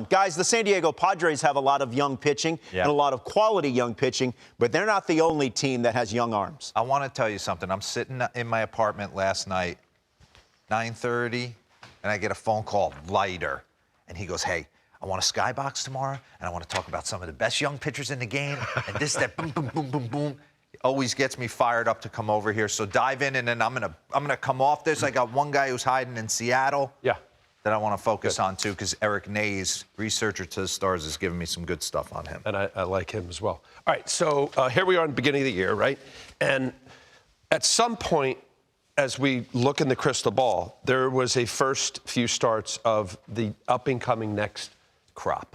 Guys, the San Diego Padres have a lot of young pitching and a lot of quality young pitching, but they're not the only team that has young arms. I want to tell you something. I'm sitting in my apartment last night, 9:30, and I get a phone call, Leiter, and he goes, "Hey, I want a skybox tomorrow, and I want to talk about some of the best young pitchers in the game, and this, that, boom, boom, boom, boom, boom." It always gets me fired up to come over here. So dive in, and then I'm gonna come off this. I got one guy who's hiding in Seattle. Yeah. That I want to focus on, too, because Eric Nays, researcher to the stars, is giving me some good stuff on him. And I like him as well. All right, so here we are in the beginning of the year, right? And at some point, as we look in the crystal ball, there was a first few starts of the up-and-coming next crop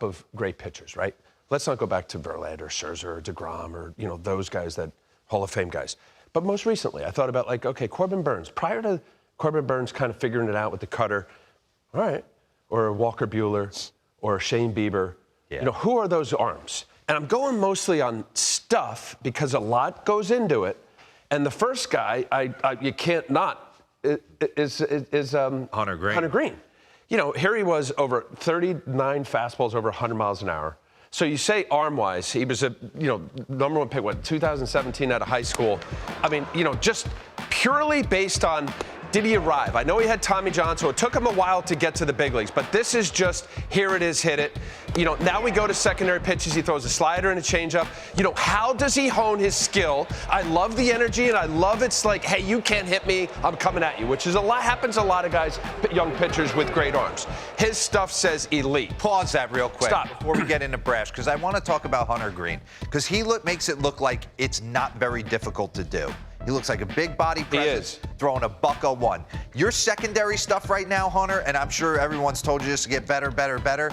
of great pitchers, right? Let's not go back to Verlander, Scherzer, or DeGrom, or, you know, those guys, that Hall of Fame guys. But most recently, I thought about, like, okay, Corbin Burns. Prior to Corbin Burns kind of figuring it out with the cutter, all right, or Walker Buehler, or Shane Bieber. Yeah. You know, who are those arms? And I'm going mostly on stuff because a lot goes into it. And the first guy, you can't not, is Hunter Green. Hunter Green. You know, here he was, over 39 fastballs over 100 miles an hour. So you say arm-wise, he was a, you know, number one pick, 2017 out of high school. I mean, you know, just purely based on, did he arrive? I know he had Tommy John, so it took him a while to get to the big leagues, but this is just, here it is, hit it. You know, now we go to secondary pitches. He throws a slider and a changeup. You know, how does he hone his skill? I love the energy, and I love it's like, hey, you can't hit me, I'm coming at you, which is happens a lot of guys, young pitchers with great arms. His stuff says elite. Pause that real quick. Stop. Before we get into Brash, because I want to talk about Hunter Green, because he makes it look like it's not very difficult to do. He looks like a big body presence, throwing a buck-01. Your secondary stuff right now, Hunter, and I'm sure everyone's told you this to get better, better, better.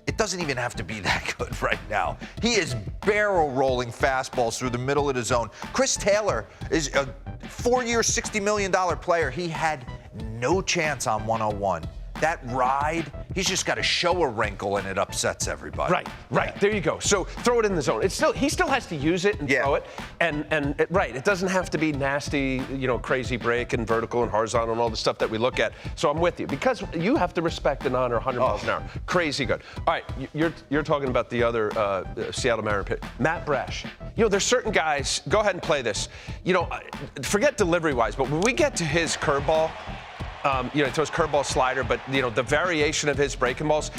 It doesn't even have to be that good right now. He is barrel-rolling fastballs through the middle of the zone. Chris Taylor is a 4-year, $60 million player. He had no chance on 101. That ride, he's just got to show a wrinkle, and it upsets everybody. Right. There you go. So throw it in the zone. He still has to use it and throw it. And it doesn't have to be nasty, you know, crazy break and vertical and horizontal and all the stuff that we look at. So I'm with you, because you have to respect and honor 100 miles an hour. Crazy good. All right, you're talking about the other Seattle Marin pitcher, Matt Brash. You know, there's certain guys. Go ahead and play this. You know, forget delivery-wise, but when we get to his curveball. You know, he throws curveball, slider, but, you know, the variation of his breaking balls.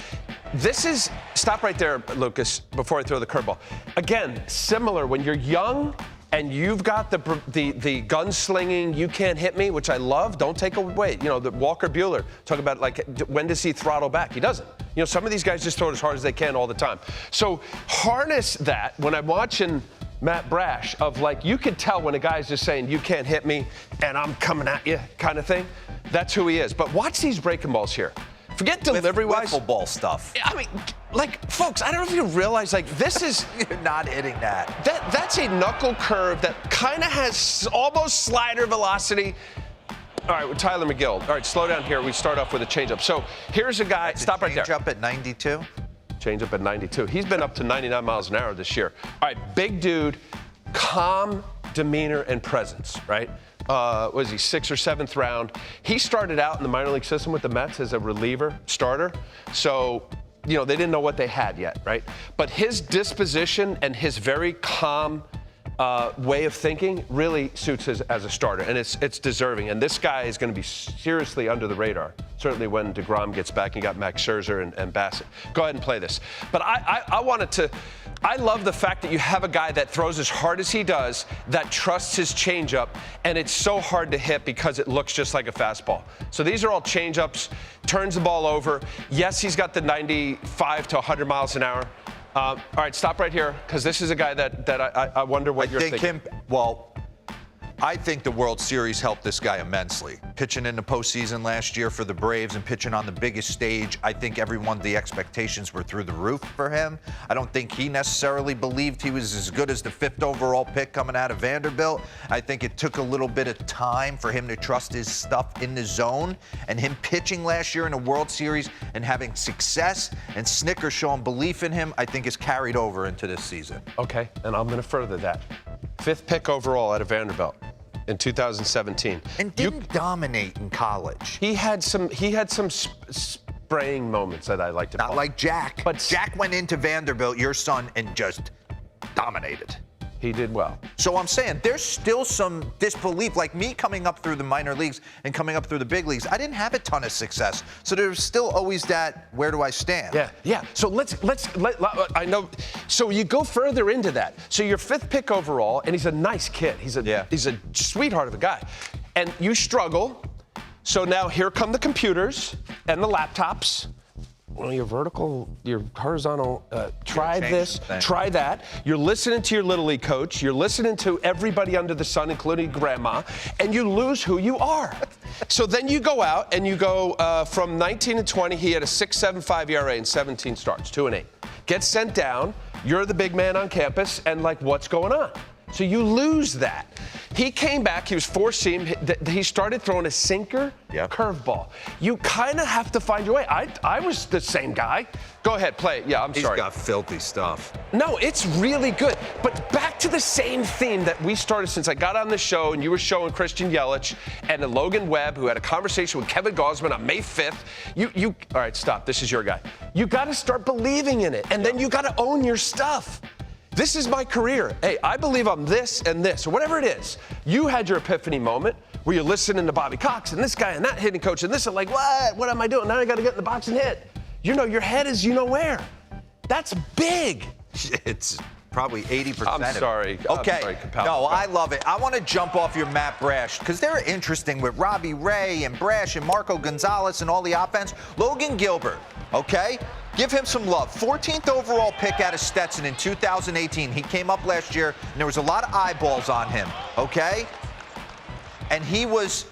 This is, stop right there, Lucas, before I throw the curveball. Again, similar, when you're young and you've got the gunslinging, you can't hit me, which I love, don't take away. You know, the Walker Buehler, talk about, like, when does he throttle back? He doesn't. You know, some of these guys just throw it as hard as they can all the time. So harness that when I'm watching Matt Brash, of, like, you could tell when a guy's just saying, you can't hit me and I'm coming at you kind of thing. That's who he is. But watch these breaking balls here. Forget delivery-wise. Wiffle ball stuff. I mean, like, folks, I don't know if you realize, like, this is... You're not hitting that. That's a knuckle curve that kind of has almost slider velocity. All right, with Tyler McGill. All right, slow down here. We start off with a changeup. So here's a guy. Stop right there. Changeup at 92? Changeup at 92. He's been up to 99 miles an hour this year. All right, big dude, calm demeanor and presence, right? Was he 6th or 7th round? He started out in the minor league system with the Mets as a reliever starter. So, you know, they didn't know what they had yet, right? But his disposition and his very calm way of thinking really suits his as a starter, and it's deserving. And this guy is going to be seriously under the radar, certainly when DeGrom gets back and got Max Scherzer and Bassett. Go ahead and play this. But I love the fact that you have a guy that throws as hard as he does, that trusts his changeup, and it's so hard to hit because it looks just like a fastball. So these are all changeups, turns the ball over. Yes, he's got the 95 to 100 miles an hour. All right, stop right here, because this is a guy that I wonder what you're thinking. I think the World Series helped this guy immensely. Pitching in the postseason last year for the Braves and pitching on the biggest stage, I think the expectations were through the roof for him. I don't think he necessarily believed he was as good as the 5th overall pick coming out of Vanderbilt. I think it took a little bit of time for him to trust his stuff in the zone. And him pitching last year in a World Series and having success and Snickers showing belief in him, I think is carried over into this season. Okay, and I'm going to further that. 5th pick overall out of Vanderbilt in 2017. And didn't dominate in college. He had some spraying moments that I like to call. Not like Jack. But Jack went into Vanderbilt, your son, and just dominated. He did well. So I'm saying there's still some disbelief. Like me coming up through the minor leagues and coming up through the big leagues, I didn't have a ton of success. So there's still always that, where do I stand? Yeah. So let's I know. So you go further into that. So you're 5th pick overall, and he's a nice kid. He's a sweetheart of a guy. And you struggle. So now here come the computers and the laptops. Well, your vertical, your horizontal, try this, try that. You're listening to your Little League coach. You're listening to everybody under the sun, including grandma, and you lose who you are. So then you go out and you go from 19 to 20. He had a 6.75 ERA in 17 starts, 2-8. Gets sent down. You're the big man on campus, and like, what's going on? So you lose that. He came back, he was 4-seam, he started throwing a sinker, curveball. You kind of have to find your way. I was the same guy. Go ahead, play it. Yeah, I'm sorry. He's got filthy stuff. No, it's really good. But back to the same theme that we started since I got on the show and you were showing Christian Yelich and Logan Webb, who had a conversation with Kevin Gausman on May 5th. All right, stop. This is your guy. You got to start believing in it, and then you got to own your stuff. This is my career. Hey, I believe I'm this and this, or whatever it is. You had your epiphany moment where you're listening to Bobby Cox and this guy and that hitting coach and this, and like, what? What am I doing? Now I got to get in the box and hit. You know, your head is you know where. That's big. It's probably 80%. I'm sorry. Okay. I'm sorry, Capel. No, I love it. I want to jump off your Matt Brash because they're interesting with Robbie Ray and Brash and Marco Gonzalez and all the offense. Logan Gilbert, okay? Give him some love. 14th overall pick out of Stetson in 2018. He came up last year, and there was a lot of eyeballs on him, okay? And he was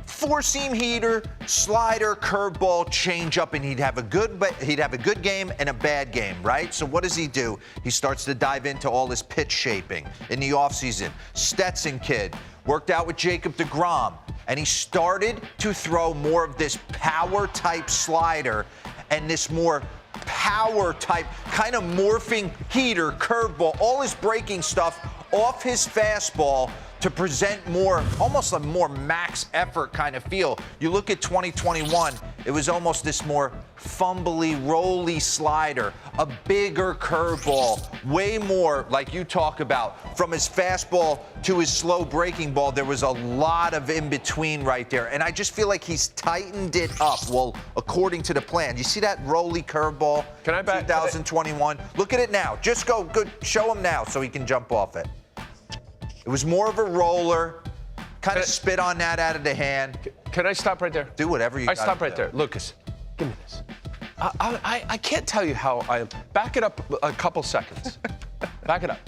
4-seam heater, slider, curveball, changeup, and he'd have a good game and a bad game, right? So what does he do? He starts to dive into all this pitch shaping in the offseason. Stetson kid, worked out with Jacob deGrom, and he started to throw more of this power-type slider and this more power type, kind of morphing heater, curveball, all his breaking stuff off his fastball to present more, almost a more max effort kind of feel. You look at 2021, it was almost this more fumbly, rolly slider, a bigger curveball, way more like you talk about. From his fastball to his slow breaking ball, there was a lot of in between right there. And I just feel like he's tightened it up. Well, according to the plan. You see that rolly curveball? Can I back 2021? Look at it now. Just go good. Show him now so he can jump off it. It was more of a roller, kind of spit on that out of the hand. Can I stop right there? Do whatever you got to do. I stop right there. Lucas, give me this. I can't tell you how I am. Back it up a couple seconds. Back it up.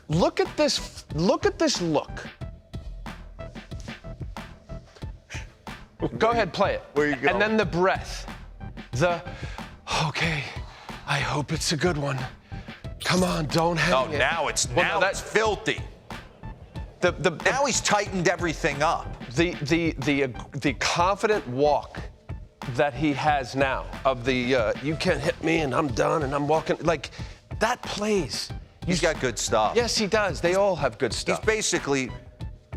Look at this look. Go ahead, play it. Where you going? And then the breath. Okay, I hope it's a good one. Come on, don't hang it. Now it's filthy. Now he's tightened everything up. The confident walk that he has now of you can't hit me and I'm done and I'm walking, like that plays. He's got good stuff. Yes, he does. They all have good stuff. He's basically,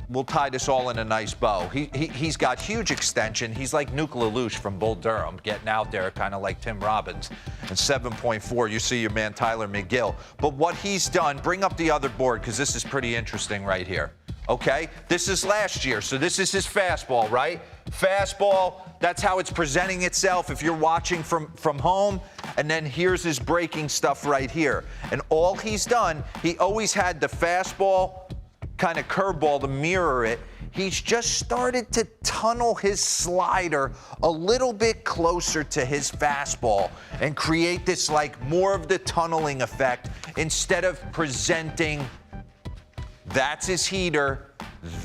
we'll tie this all in a nice bow. He's got huge extension. He's like Nuke LaLoosh from Bull Durham, getting out there kind of like Tim Robbins. And 7.4, you see your man Tyler McGill. But what he's done, bring up the other board because this is pretty interesting right here. Okay, this is last year, so this is his fastball, right? Fastball, that's how it's presenting itself if you're watching from home. And then here's his breaking stuff right here. And all he's done, he always had the fastball, kind of curveball to mirror it. He's just started to tunnel his slider a little bit closer to his fastball and create this like more of the tunneling effect instead of presenting that's his heater,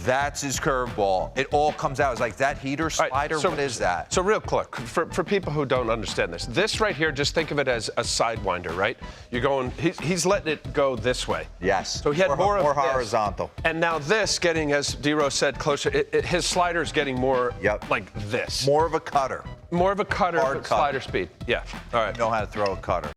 that's his curveball. It all comes out. It's like that heater slider, what is that? So real quick, for people who don't understand this right here, just think of it as a sidewinder, right? You're going, he's letting it go this way. Yes. So he had more horizontal. And now this getting, as D-Rose said, closer, his slider is getting more like this. More of a cutter. More of a cutter, Hard slider speed. Yeah, all right. You know how to throw a cutter.